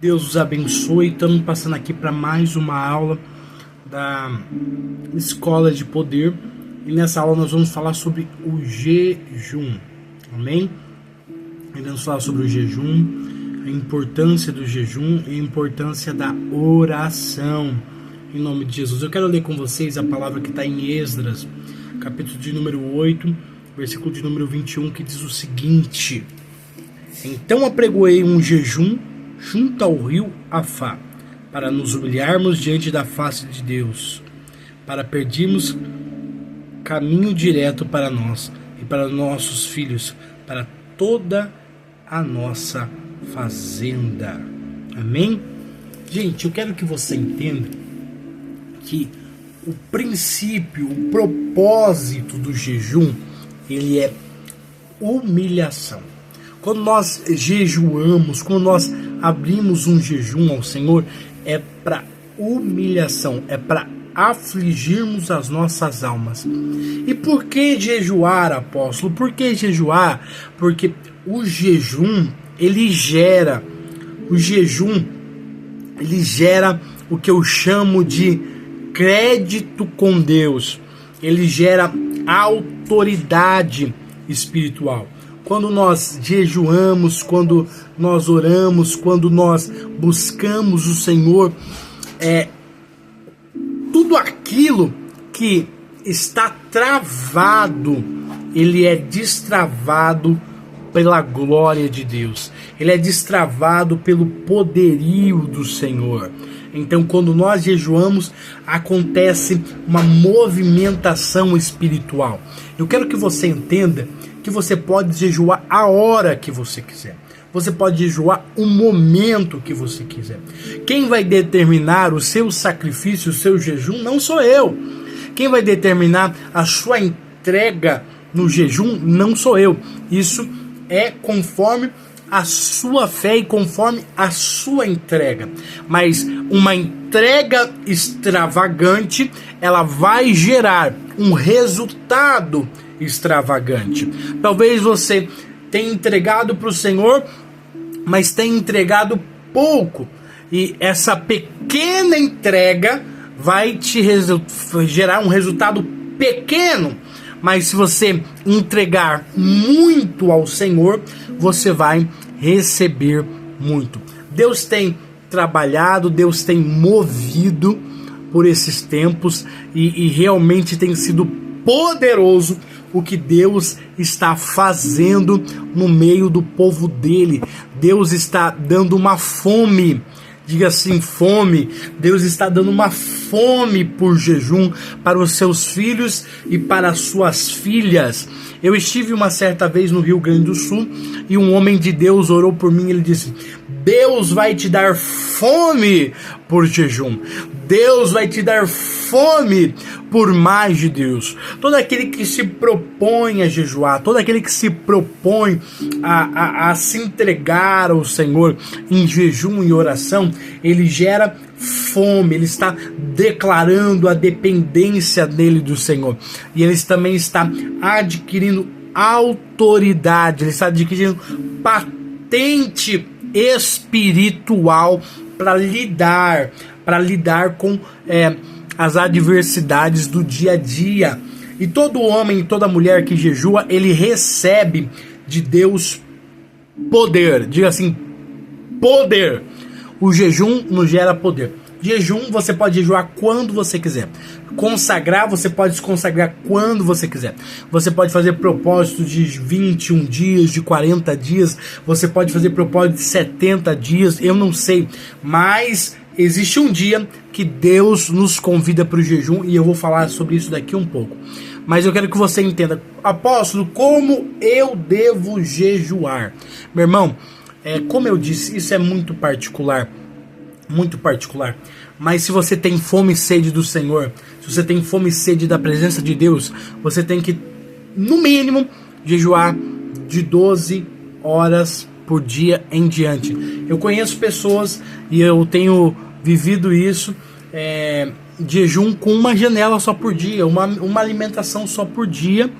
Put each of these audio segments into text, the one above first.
Deus os abençoe. Estamos passando aqui para mais uma aula da Escola de Poder. E nessa aula nós vamos falar sobre o jejum. Amém? Vamos falar sobre o jejum, a importância do jejum e a importância da oração. Em nome de Jesus. Eu quero ler com vocês a palavra que está em Esdras, capítulo de número 8, versículo de número 21, que diz o seguinte: Então apregoei um jejum junto ao rio Afá, para nos humilharmos diante da face de Deus, para perdermos caminho direto para nós e para nossos filhos, para toda a nossa fazenda. Amém? Gente, eu quero que você entenda que o princípio, o propósito do jejum, ele é humilhação. Quando nós jejuamos, quando nós abrimos um jejum ao Senhor, é para humilhação, é para afligirmos as nossas almas. E por que jejuar, apóstolo? Por que jejuar? Porque o jejum, ele gera o que eu chamo de crédito com Deus. Ele gera autoridade espiritual. Quando nós jejuamos, quando nós oramos, quando nós buscamos o Senhor, tudo aquilo que está travado, ele é destravado pela glória de Deus. Ele é destravado pelo poderio do Senhor. Então, quando nós jejuamos, acontece uma movimentação espiritual. Eu quero que você entenda que você pode jejuar a hora que você quiser. Você pode jejuar o momento que você quiser. Quem vai determinar o seu sacrifício, o seu jejum, não sou eu. Quem vai determinar a sua entrega no jejum, não sou eu. Isso é conforme a sua fé e conforme a sua entrega. Mas uma entrega extravagante, ela vai gerar um resultado extravagante. Talvez você tenha entregado para o Senhor, mas tenha entregado pouco. E essa pequena entrega vai te gerar um resultado pequeno. Mas se você entregar muito ao Senhor, você vai receber muito. Deus tem trabalhado, Deus tem movido por esses tempos e realmente tem sido poderoso o que Deus está fazendo no meio do povo dele. Deus está dando uma fome. Diga assim, fome. Deus está dando uma fome por jejum para os seus filhos e para as suas filhas. Eu estive uma certa vez no Rio Grande do Sul e um homem de Deus orou por mim. Ele disse: Deus vai te dar fome por jejum. Deus vai te dar fome por mais de Deus. Todo aquele que se propõe a jejuar, todo aquele que se propõe a se entregar ao Senhor em jejum e oração, ele gera fome, ele está declarando a dependência dele do Senhor. E ele também está adquirindo autoridade, ele está adquirindo patente espiritual para lidar com as adversidades do dia a dia. E todo homem e toda mulher que jejua, ele recebe de Deus poder. Diga assim, poder. O jejum nos gera poder. Jejum, você pode jejuar quando você quiser. Consagrar, você pode se consagrar quando você quiser. Você pode fazer propósito de 21 dias, de 40 dias. Você pode fazer propósito de 70 dias. Eu não sei. Mas existe um dia que Deus nos convida para o jejum. E eu vou falar sobre isso daqui um pouco. Mas eu quero que você entenda. Apóstolo, como eu devo jejuar? Meu irmão, como eu disse, isso é muito particular. Muito particular. Mas se você tem fome e sede do Senhor, se você tem fome e sede da presença de Deus, você tem que, no mínimo, jejuar de 12 horas por dia em diante. Eu conheço pessoas, e eu tenho vivido isso, jejum com uma janela só por dia, uma alimentação só por dia,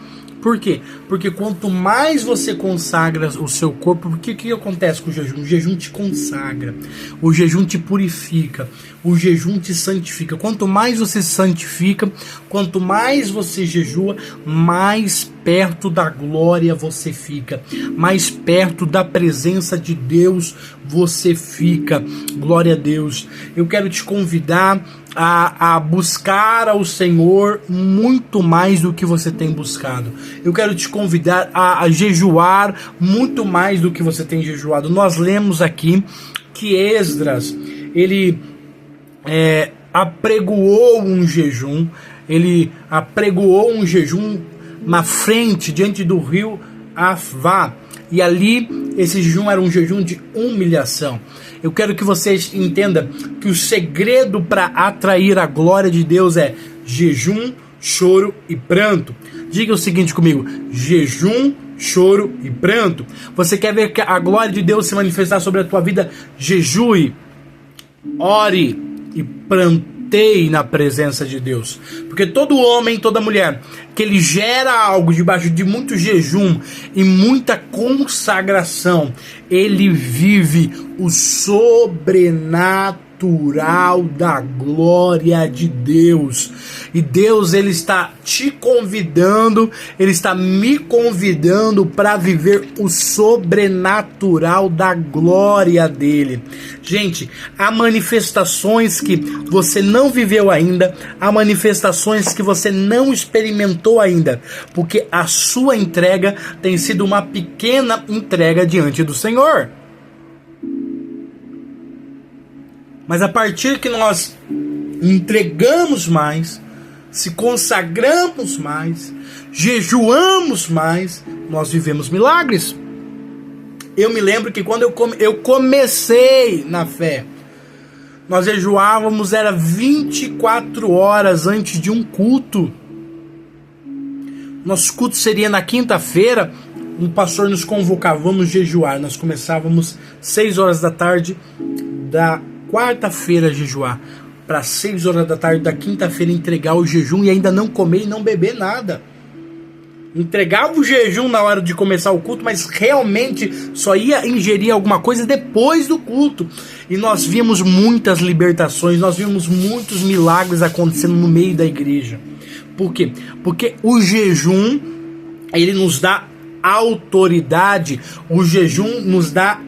Por quê? Porque quanto mais você consagra o seu corpo, o que acontece com o jejum? O jejum te consagra, o jejum te purifica, o jejum te santifica. Quanto mais você se santifica, quanto mais você jejua, mais perto da glória você fica, mais perto da presença de Deus você fica. Glória a Deus. Eu quero te convidar a buscar ao Senhor muito mais do que você tem buscado. Eu quero te convidar a jejuar muito mais do que você tem jejuado. Nós lemos aqui que Esdras, ele apregoou um jejum, na frente, diante do rio Avá. E ali, esse jejum era um jejum de humilhação. Eu quero que vocês entendam que o segredo para atrair a glória de Deus é jejum, choro e pranto. Diga o seguinte comigo: jejum, choro e pranto. Você quer ver a glória de Deus se manifestar sobre a tua vida? Jejue, ore e plantei na presença de Deus. Porque todo homem, toda mulher que ele gera algo debaixo de muito jejum e muita consagração, ele vive o sobrenatural da glória de Deus. E Deus, ele está te convidando, ele está me convidando para viver o sobrenatural da glória dele. Gente, há manifestações que você não viveu ainda, há manifestações que você não experimentou ainda, porque a sua entrega tem sido uma pequena entrega diante do Senhor. Mas a partir que nós entregamos mais, se consagramos mais, jejuamos mais, nós vivemos milagres. Eu me lembro que quando eu comecei na fé, nós jejuávamos, era 24 horas antes de um culto. Nosso culto seria na quinta-feira, um pastor nos convocava, vamos jejuar. Nós começávamos 6 horas da tarde da quarta-feira a jejuar, para 6 horas da tarde da quinta-feira entregar o jejum e ainda não comer e não beber nada. Entregava o jejum na hora de começar o culto, mas realmente só ia ingerir alguma coisa depois do culto. E nós vimos muitas libertações, nós vimos muitos milagres acontecendo no meio da igreja. Por quê? Porque o jejum, ele nos dá autoridade, o jejum nos dá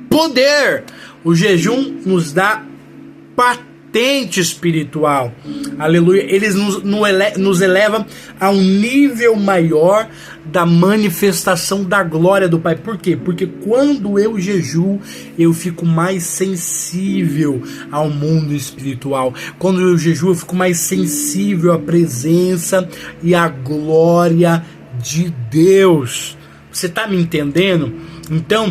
poder, o jejum nos dá patente espiritual. Aleluia. Ele nos eleva a um nível maior da manifestação da glória do Pai. Por quê? Porque quando eu jejuo, eu fico mais sensível ao mundo espiritual. Quando eu jejuo, eu fico mais sensível à presença e à glória de Deus. Você está me entendendo? Então,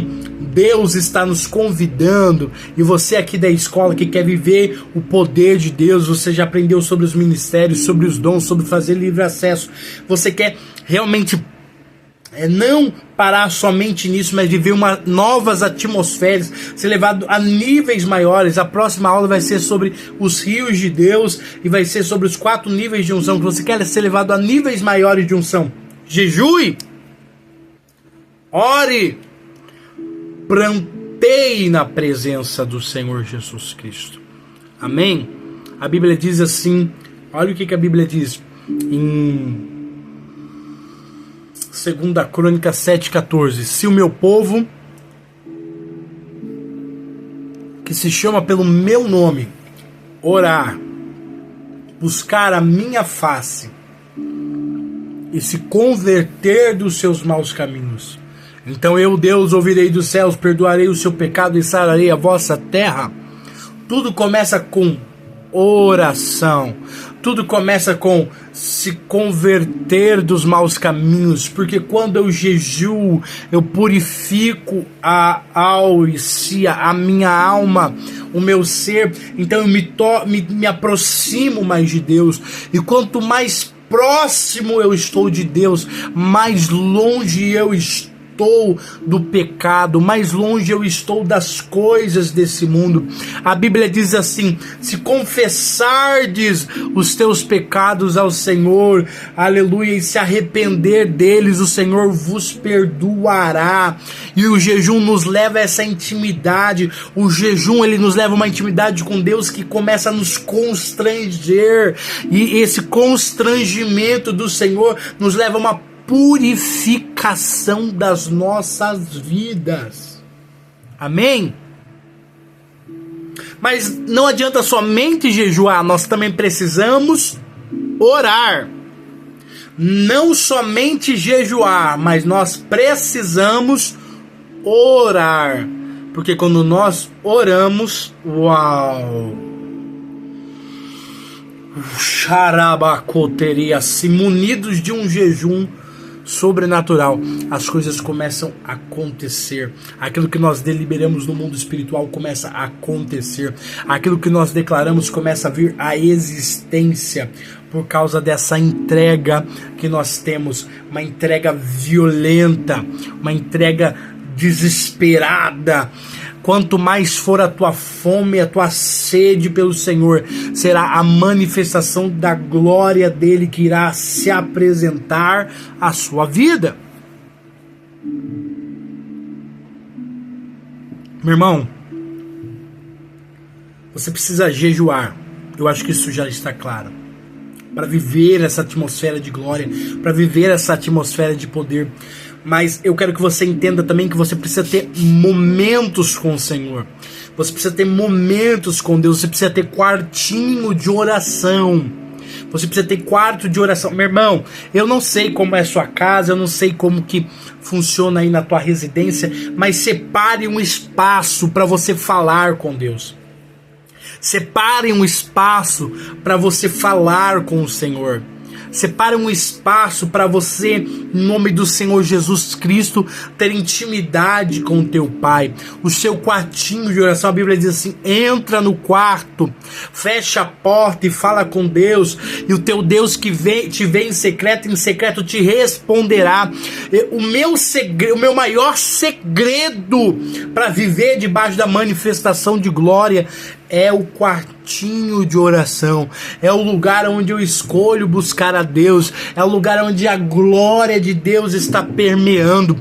Deus está nos convidando, e você aqui da escola que quer viver o poder de Deus, você já aprendeu sobre os ministérios, sobre os dons, sobre fazer livre acesso, você quer realmente não parar somente nisso, mas viver novas atmosferas, ser levado a níveis maiores. A próxima aula vai ser sobre os rios de Deus, e vai ser sobre os 4 níveis de unção, que você quer ser levado a níveis maiores de unção. Jejue, ore, plantei na presença do Senhor Jesus Cristo. Amém? A Bíblia diz assim, olha o que a Bíblia diz em 2 Crônicas 7,14. Se o meu povo, que se chama pelo meu nome, orar, buscar a minha face e se converter dos seus maus caminhos, então eu, Deus, ouvirei dos céus, perdoarei o seu pecado e sararei a vossa terra. Tudo começa com oração. Tudo começa com se converter dos maus caminhos. Porque quando eu jejuo, eu purifico a alícia, a minha alma, o meu ser. Então eu me aproximo mais de Deus. E quanto mais próximo eu estou de Deus, mais longe eu estou estou do pecado, mais longe eu estou das coisas desse mundo. A Bíblia diz assim: se confessardes os teus pecados ao Senhor, aleluia, e se arrepender deles, o Senhor vos perdoará. E o jejum nos leva a essa intimidade. O jejum, ele nos leva a uma intimidade com Deus que começa a nos constranger, e esse constrangimento do Senhor nos leva a uma purificação das nossas vidas. Amém? Mas não adianta somente jejuar, nós também precisamos orar. Não somente jejuar, mas nós precisamos orar. Porque quando nós oramos, uau! Xarabacoteria, se munidos de um jejum sobrenatural, as coisas começam a acontecer. Aquilo que nós deliberamos no mundo espiritual começa a acontecer. Aquilo que nós declaramos começa a vir à existência por causa dessa entrega que nós temos, uma entrega violenta, uma entrega desesperada. Quanto mais for a tua fome, a tua sede pelo Senhor, será a manifestação da glória dele que irá se apresentar à sua vida. Meu irmão, você precisa jejuar. Eu acho que isso já está claro. Para viver essa atmosfera de glória, para viver essa atmosfera de poder. Mas eu quero que você entenda também que você precisa ter momentos com o Senhor. Você precisa ter momentos com Deus. Você precisa ter quartinho de oração. Você precisa ter quarto de oração. Meu irmão, eu não sei como é a sua casa, eu não sei como que funciona aí na tua residência, mas separe um espaço para você falar com Deus. Separe um espaço para você falar com o Senhor. Separe um espaço para você, em nome do Senhor Jesus Cristo, ter intimidade com o teu Pai. O seu quartinho de oração, a Bíblia diz assim: entra no quarto, fecha a porta e fala com Deus, e o teu Deus que te vê em secreto te responderá. O meu maior segredo para viver debaixo da manifestação de glória é o quartinho de oração. É o lugar onde eu escolho buscar a Deus. É o lugar onde a glória de Deus está permeando.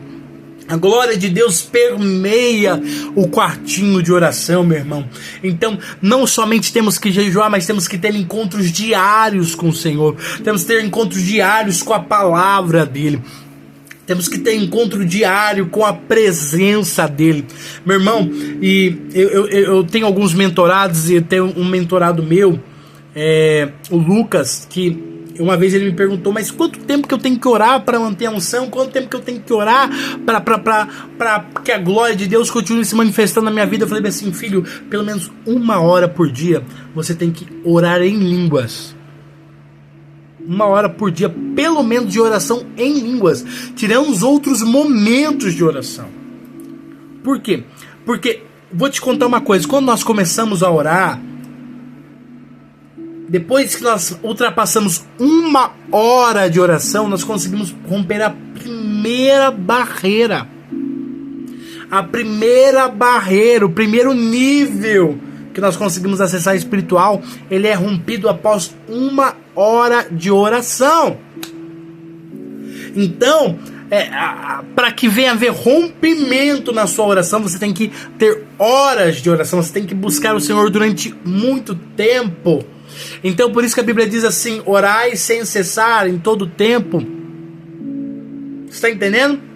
A glória de Deus permeia o quartinho de oração, meu irmão. Então, não somente temos que jejuar, mas temos que ter encontros diários com o Senhor. Temos que ter encontros diários com a palavra dele. Temos que ter encontro diário com a presença dele. Meu irmão, e eu tenho alguns mentorados, e eu tenho um mentorado meu, o Lucas, que uma vez ele me perguntou: mas quanto tempo que eu tenho que orar para manter a unção? Quanto tempo que eu tenho que orar para que a glória de Deus continue se manifestando na minha vida? Eu falei assim: filho, pelo menos 1 hora por dia você tem que orar em línguas. 1 hora por dia, pelo menos, de oração em línguas. Tirando os outros momentos de oração. Por quê? Porque, vou te contar uma coisa. Quando nós começamos a orar, depois que nós ultrapassamos 1 hora de oração, nós conseguimos romper a primeira barreira. A primeira barreira, o primeiro nível que nós conseguimos acessar espiritual, ele é rompido após 1 hora de oração. Então, para que venha haver rompimento na sua oração, você tem que ter horas de oração, você tem que buscar o Senhor durante muito tempo. Então, por isso que a Bíblia diz assim: orai sem cessar em todo tempo. Você está entendendo?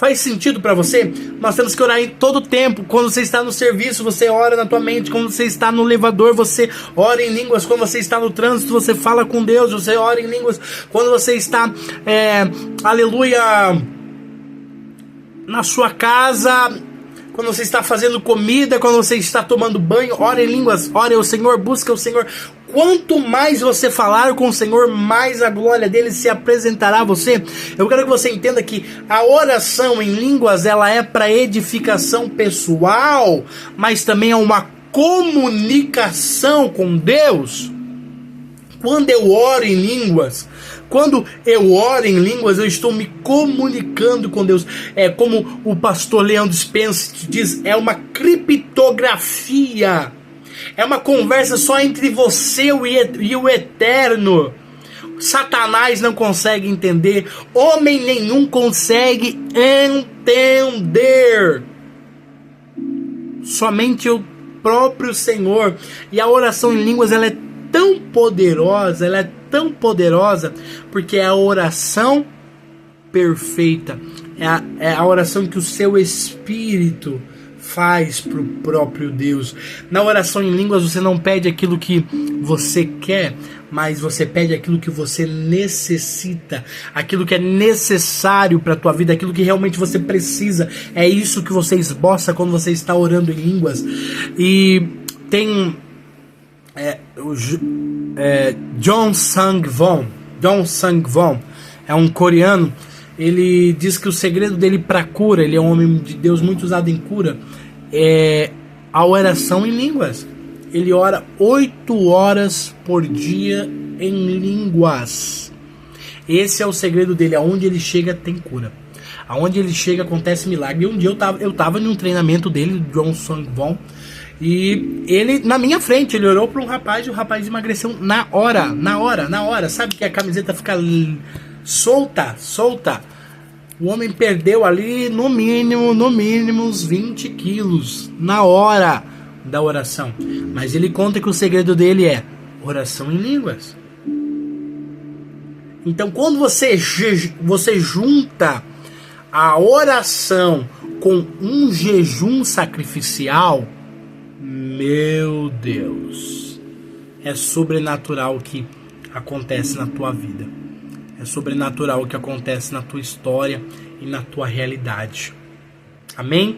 Faz sentido para você? Nós temos que orar em todo tempo. Quando você está no serviço, você ora na tua mente. Quando você está no elevador, você ora em línguas. Quando você está no trânsito, você fala com Deus, você ora em línguas. Quando você está, aleluia, na sua casa, quando você está fazendo comida, quando você está tomando banho, ora em línguas, ore ao Senhor, busca o Senhor. Quanto mais você falar com o Senhor, mais a glória dele se apresentará a você. Eu quero que você entenda que a oração em línguas, ela é para edificação pessoal, mas também é uma comunicação com Deus. Quando eu oro em línguas, Quando eu oro em línguas, eu estou me comunicando com Deus. É como o pastor Leandro Spencer diz, é uma criptografia. É uma conversa só entre você e o eterno. Satanás não consegue entender, homem nenhum consegue entender. Somente o próprio Senhor. E a oração em línguas, ela é tão poderosa, porque é a oração perfeita. É a oração que o seu espírito faz para o próprio Deus. Na oração em línguas você não pede aquilo que você quer, mas você pede aquilo que você necessita, aquilo que é necessário para a tua vida, aquilo que realmente você precisa. É isso que você esboça quando você está orando em línguas. E tem John Sangwon é um coreano. Ele diz que o segredo dele para cura, ele é um homem de Deus muito usado em cura, é a oração em línguas. Ele ora 8 horas por dia em línguas. Esse é o segredo dele. Aonde ele chega tem cura. Aonde ele chega acontece milagre. E um dia eu tava em um treinamento dele, John Sangwon, e ele, na minha frente, ele orou para um rapaz e o rapaz emagreceu na hora. Sabe que a camiseta fica solta. O homem perdeu ali no mínimo uns 20 quilos na hora da oração. Mas ele conta que o segredo dele é oração em línguas. Então quando você junta a oração com um jejum sacrificial, meu Deus, é sobrenatural o que acontece na tua vida. É sobrenatural o que acontece na tua história e na tua realidade. Amém?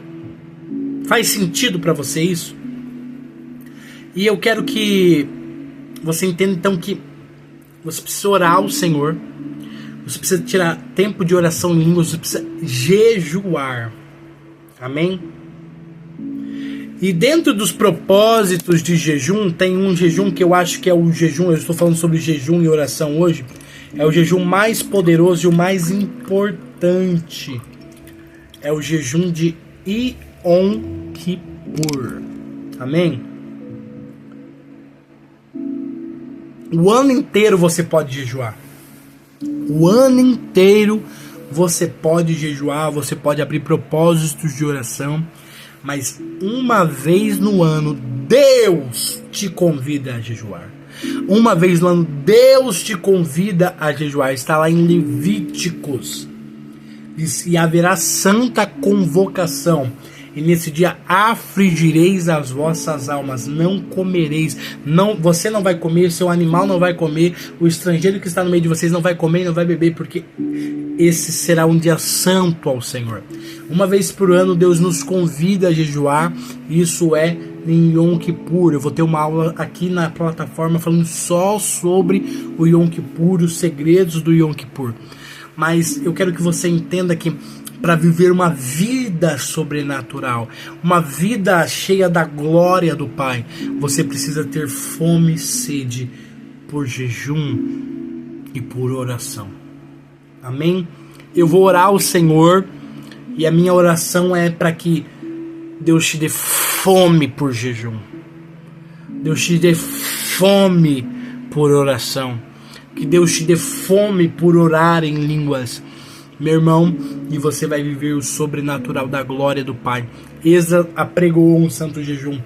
Faz sentido para você isso? E eu quero que você entenda então que você precisa orar ao Senhor. Você precisa tirar tempo de oração em línguas. Você precisa jejuar. Amém? E dentro dos propósitos de jejum, tem um jejum que eu acho que é o jejum, eu estou falando sobre jejum e oração hoje, é o jejum mais poderoso e o mais importante. É o jejum de Yom Kippur. Amém? O ano inteiro você pode jejuar. O ano inteiro você pode jejuar, você pode abrir propósitos de oração. Mas uma vez no ano, Deus te convida a jejuar. Uma vez no ano, Deus te convida a jejuar. Está lá em Levíticos. Diz, e haverá santa convocação. E nesse dia afligireis as vossas almas. Não comereis. Não, você não vai comer, seu animal não vai comer. O estrangeiro que está no meio de vocês não vai comer, não vai beber, porque esse será um dia santo ao Senhor. Uma vez por ano Deus nos convida a jejuar. Isso é em Yom Kippur. Eu vou ter uma aula aqui na plataforma falando só sobre o Yom Kippur, os segredos do Yom Kippur. Mas eu quero que você entenda que para viver uma vida sobrenatural, uma vida cheia da glória do Pai, você precisa ter fome e sede por jejum e por oração. Amém? Eu vou orar ao Senhor e a minha oração é para que Deus te dê fome por jejum. Deus te dê fome por oração. Que Deus te dê fome por orar em línguas. Meu irmão, e você vai viver o sobrenatural da glória do Pai. Esdras apregoou um santo jejum.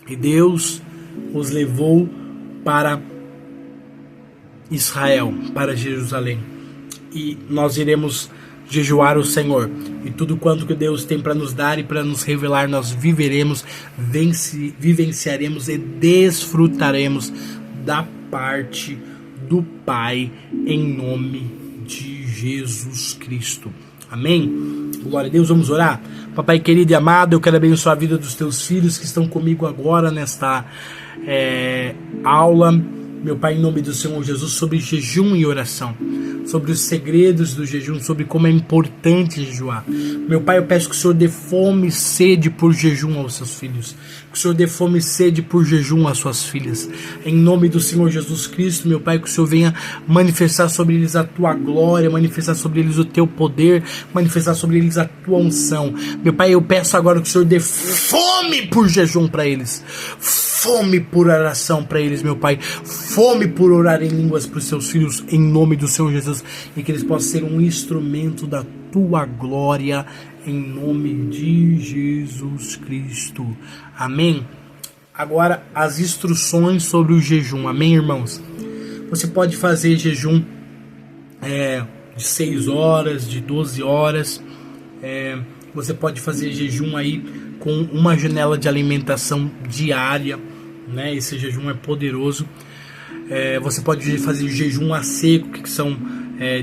E Deus os levou para Israel, para Jerusalém. E nós iremos jejuar o Senhor. E tudo quanto que Deus tem para nos dar e para nos revelar, nós viveremos, vivenciaremos e desfrutaremos da parte do Pai, em nome de Jesus Cristo. Amém? Glória a Deus, vamos orar? Papai querido e amado, eu quero abençoar a vida dos teus filhos que estão comigo agora nesta aula. meu Pai, em nome do Senhor Jesus, sobre jejum e oração, sobre os segredos do jejum, sobre como é importante jejuar. Meu Pai, eu peço que o Senhor dê fome e sede por jejum aos seus filhos, que o Senhor dê fome e sede por jejum às suas filhas, em nome do Senhor Jesus Cristo. Meu Pai, que o Senhor venha manifestar sobre eles a tua glória, manifestar sobre eles o teu poder, manifestar sobre eles a tua unção. Meu Pai, eu peço agora que o Senhor dê fome por jejum para eles, fome por oração para eles, meu Pai, fome por orar em línguas para os seus filhos, em nome do Senhor Jesus, e que eles possam ser um instrumento da tua glória, em nome de Jesus Cristo. Amém? Agora, as instruções sobre o jejum. Amém, irmãos? Você pode fazer jejum de 6 horas, de 12 horas. Você pode fazer jejum aí com uma janela de alimentação diária, né? Esse jejum é poderoso. Você pode fazer jejum a seco, que são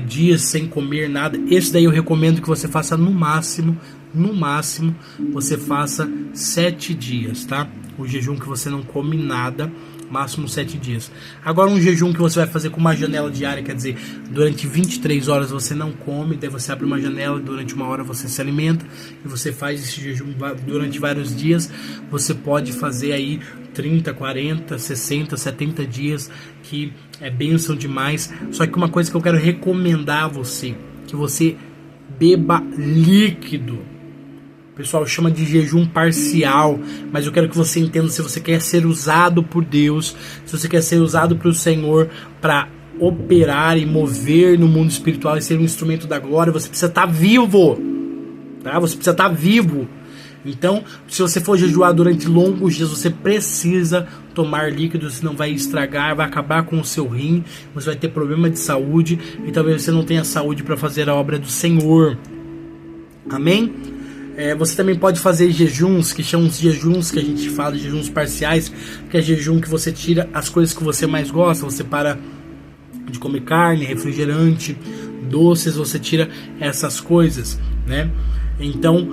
dias sem comer nada. Esse daí eu recomendo que você faça no máximo você faça 7 dias, tá? O jejum que você não come nada, máximo 7 dias. Agora, um jejum que você vai fazer com uma janela diária, quer dizer, durante 23 horas você não come, daí você abre uma janela, durante 1 hora você se alimenta, e você faz esse jejum durante vários dias. Você pode fazer aí 30, 40, 60, 70 dias, que é bênção demais. Só que uma coisa que eu quero recomendar a você, que você beba líquido. O pessoal chama de jejum parcial, mas eu quero que você entenda, se você quer ser usado por Deus, se você quer ser usado pelo Senhor para operar e mover no mundo espiritual e ser um instrumento da glória, você precisa estar vivo, tá? Você precisa estar vivo. Então, se você for jejuar durante longos dias, você precisa tomar líquido, senão vai estragar, vai acabar com o seu rim, você vai ter problema de saúde e talvez você não tenha saúde para fazer a obra do Senhor. Amém? Você também pode fazer jejuns, que são os jejuns que a gente fala, jejuns parciais, que é jejum que você tira as coisas que você mais gosta, você para de comer carne, refrigerante, doces, você tira essas coisas, né? Então,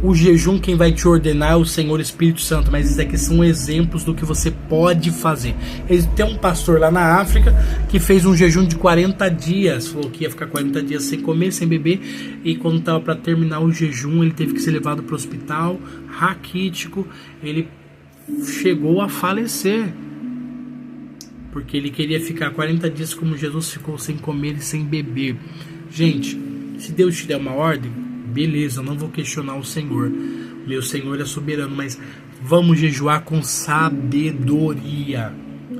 o jejum quem vai te ordenar é o Senhor Espírito Santo, mas esses aqui são exemplos do que você pode fazer. Tem um pastor lá na África que fez um jejum de 40 dias, falou que ia ficar 40 dias sem comer, sem beber, e quando estava para terminar o jejum, ele teve que ser levado para o hospital, raquítico, ele chegou a falecer, porque ele queria ficar 40 dias como Jesus ficou, sem comer e sem beber. Gente, se Deus te der uma ordem, beleza, eu não vou questionar o Senhor, meu Senhor é soberano, mas vamos jejuar com sabedoria,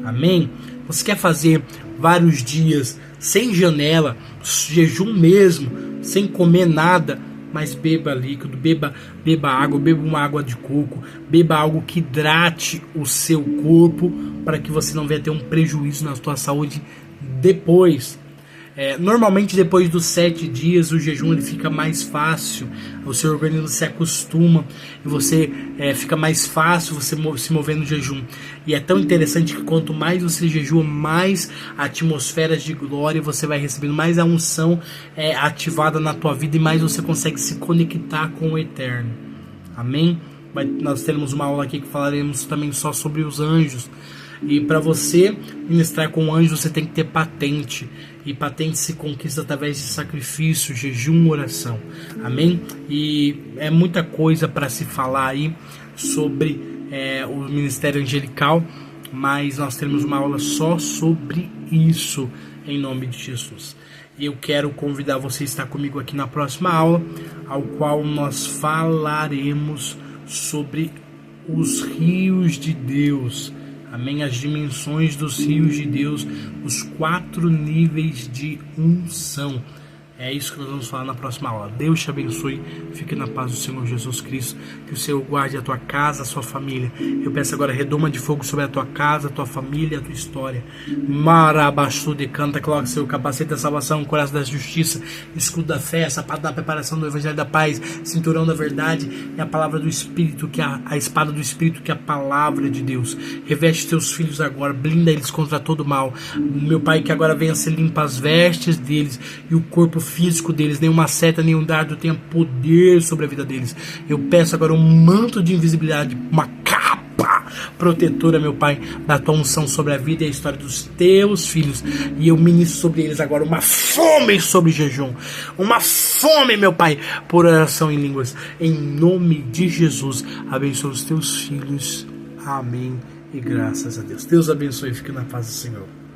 amém? Você quer fazer vários dias sem janela, jejum mesmo, sem comer nada, mas beba líquido, beba água, beba uma água de coco, beba algo que hidrate o seu corpo, para que você não venha ter um prejuízo na sua saúde depois. Normalmente depois dos 7 dias o jejum ele fica mais fácil, o seu organismo se acostuma e você fica mais fácil você se mover no jejum. E é tão interessante que quanto mais você jejua, mais atmosferas de glória você vai recebendo, mais a unção é ativada na tua vida e mais você consegue se conectar com o eterno. Amém? Nós teremos uma aula aqui que falaremos também só sobre os anjos. E para você ministrar com anjos, você tem que ter patente. E patente se conquista através de sacrifício, jejum, oração. Amém? E é muita coisa para se falar aí sobre o ministério angelical, mas nós teremos uma aula só sobre isso, em nome de Jesus. E eu quero convidar você a estar comigo aqui na próxima aula, ao qual nós falaremos sobre os rios de Deus. Amém? As dimensões dos rios de Deus, os 4 níveis de unção. É isso que nós vamos falar na próxima aula. Deus te abençoe, fique na paz do Senhor Jesus Cristo, que o Senhor guarde a tua casa, a sua família. Eu peço agora redoma de fogo sobre a tua casa, a tua família, a tua história. Marabastu de canta, coloque seu capacete da salvação, coração da justiça, escudo da fé, sapato da preparação do evangelho da paz, cinturão da verdade e a palavra do Espírito, que é a espada do Espírito, que é a palavra de Deus. Reveste teus filhos agora, blinda eles contra todo mal. Meu Pai, que agora venha ser limpa as vestes deles e o corpo físico deles, nenhuma seta, nenhum dardo tenha poder sobre a vida deles. Eu peço agora um manto de invisibilidade, uma capa protetora, meu Pai, da tua unção sobre a vida e a história dos teus filhos. E eu ministro sobre eles agora uma fome sobre jejum, uma fome, meu Pai, por oração em línguas. Em nome de Jesus, abençoa os teus filhos. Amém e graças a Deus. Deus abençoe e fique na paz do Senhor.